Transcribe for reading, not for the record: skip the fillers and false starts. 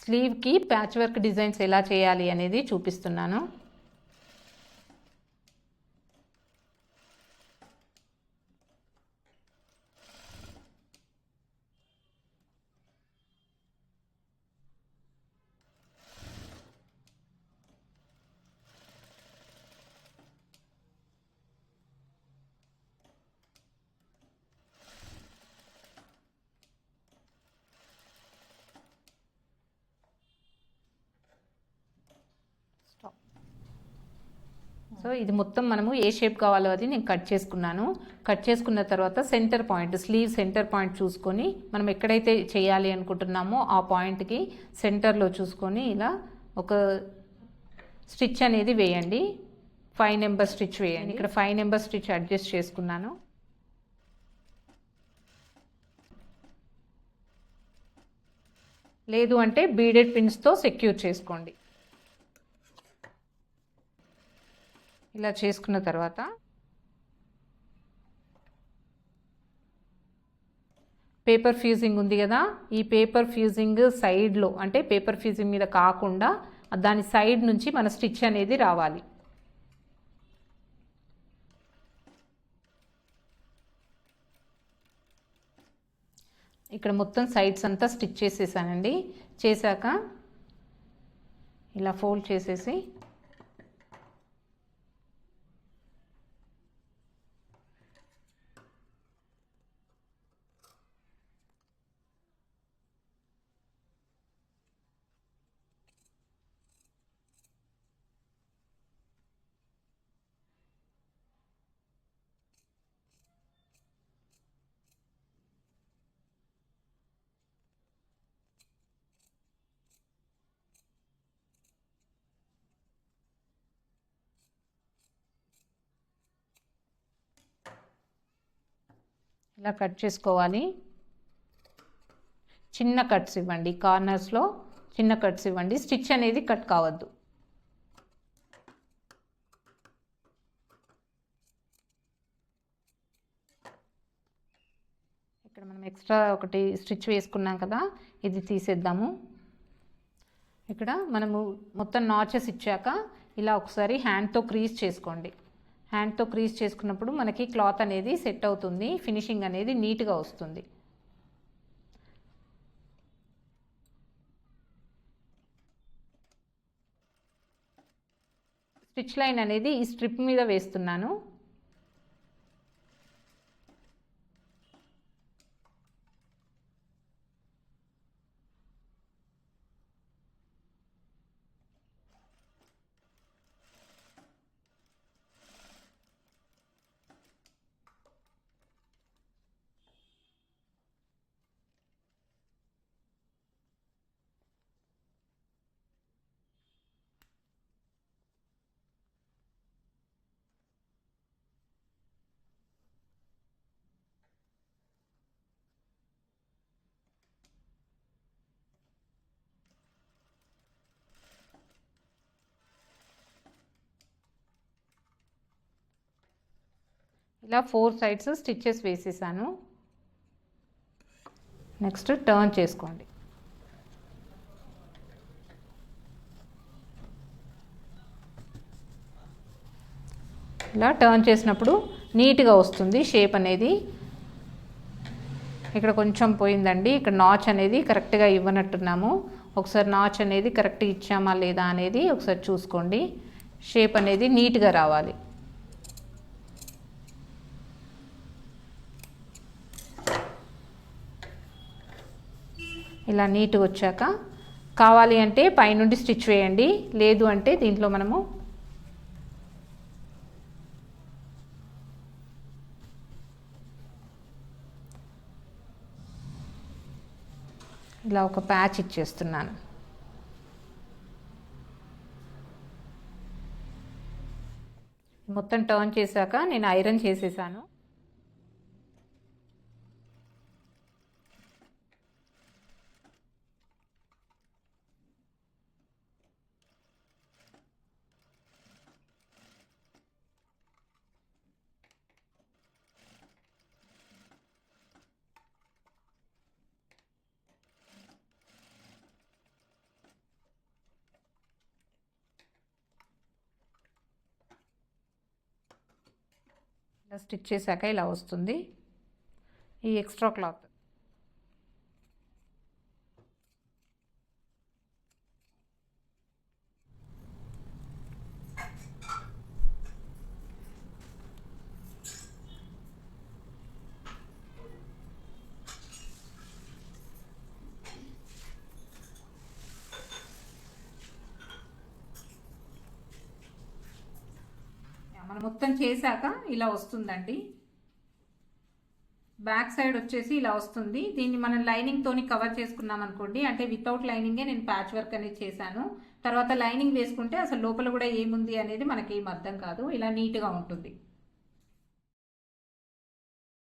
స్లీవ్కి patch work designs ఎలా చేయాలి అనేది చూపిస్తున్నాను. సో ఇది మొత్తం మనము ఏ షేప్ కావాలో అది నేను కట్ చేసుకున్నాను. కట్ చేసుకున్న తర్వాత centre point, sleeve centre point చూసుకొని మనం ఎక్కడైతే చేయాలి అనుకుంటున్నామో ఆ పాయింట్కి సెంటర్లో చూసుకొని ఇలా ఒక స్టిచ్ అనేది వేయండి. 5 నెంబర్ స్టిచ్ వేయండి. ఇక్కడ 5 నెంబర్ స్టిచ్ అడ్జస్ట్ చేసుకున్నాను. లేదు అంటే బీడెడ్ పిన్స్తో సెక్యూర్ చేసుకోండి. ఇలా చేసుకున్న తర్వాత పేపర్ ఫ్యూజింగ్ ఉంది కదా, ఈ పేపర్ ఫ్యూజింగ్ సైడ్లో అంటే పేపర్ ఫ్యూజింగ్ మీద కాకుండా దాని సైడ్ నుంచి మన స్టిచ్ అనేది రావాలి. ఇక్కడ మొత్తం సైడ్స్ అంతా స్టిచ్ చేసేసానండి. చేశాక ఇలా ఫోల్డ్ చేసేసి ఇలా కట్ చేసుకోవాలి. చిన్న కట్స్ ఇవ్వండి, కార్నర్స్లో చిన్న కట్స్ ఇవ్వండి. స్టిచ్ అనేది కట్ కావద్దు. ఇక్కడ మనం ఎక్స్ట్రా ఒకటి స్టిచ్ వేసుకున్నాం కదా, ఇది తీసేద్దాము. ఇక్కడ మనము మొత్తం నాచెస్ ఇచ్చాక ఇలా ఒకసారి హ్యాండ్తో క్రీజ్ చేసుకోండి. హ్యాండ్తో క్రీజ్ చేసుకున్నప్పుడు మనకి క్లాత్ అనేది సెట్ అవుతుంది, ఫినిషింగ్ అనేది నీట్గా వస్తుంది. స్టిచ్ లైన్ అనేది ఈ స్ట్రిప్ మీద వేస్తున్నాను. ఇలా 4 సైడ్స్ స్టిచెస్ వేసేసాను. నెక్స్ట్ టర్న్ చేసుకోండి. ఇలా టర్న్ చేసినప్పుడు నీట్గా వస్తుంది షేప్ అనేది. ఇక్కడ కొంచెం పోయిందండి, ఇక్కడ నాచ్ అనేది కరెక్ట్గా ఇవ్వనట్టున్నాము. ఒకసారి నాచ్ అనేది కరెక్ట్గా ఇచ్చామా లేదా అనేది ఒకసారి చూసుకోండి. షేప్ అనేది నీట్గా రావాలి. ఇలా నీట్గా వచ్చాక కావాలి అంటే పైనుండి స్టిచ్ వేయండి, లేదు అంటే దీంట్లో మనము ఇలా ఒక ప్యాచ్ ఇచ్చేస్తున్నాను. మొత్తం టర్న్ చేశాక నేను ఐరన్ చేసేసాను. స్టిచ్ చేశాక ఇలా వస్తుంది ఈ ఎక్స్ట్రా క్లాత్. మనం మొత్తం చేశాక ఇలా వస్తుందండి. బ్యాక్ సైడ్ వచ్చేసి ఇలా వస్తుంది. దీన్ని మనం లైనింగ్ తోని కవర్ చేసుకున్నాం అనుకోండి, అంటే వితౌట్ లైనింగే నేను ప్యాచ్ వర్క్ అనేది చేశాను. తర్వాత లైనింగ్ వేసుకుంటే అసలు లోపల కూడా ఏముంది అనేది మనకి ఏం అర్థం కాదు. ఇలా నీట్గా ఉంటుంది.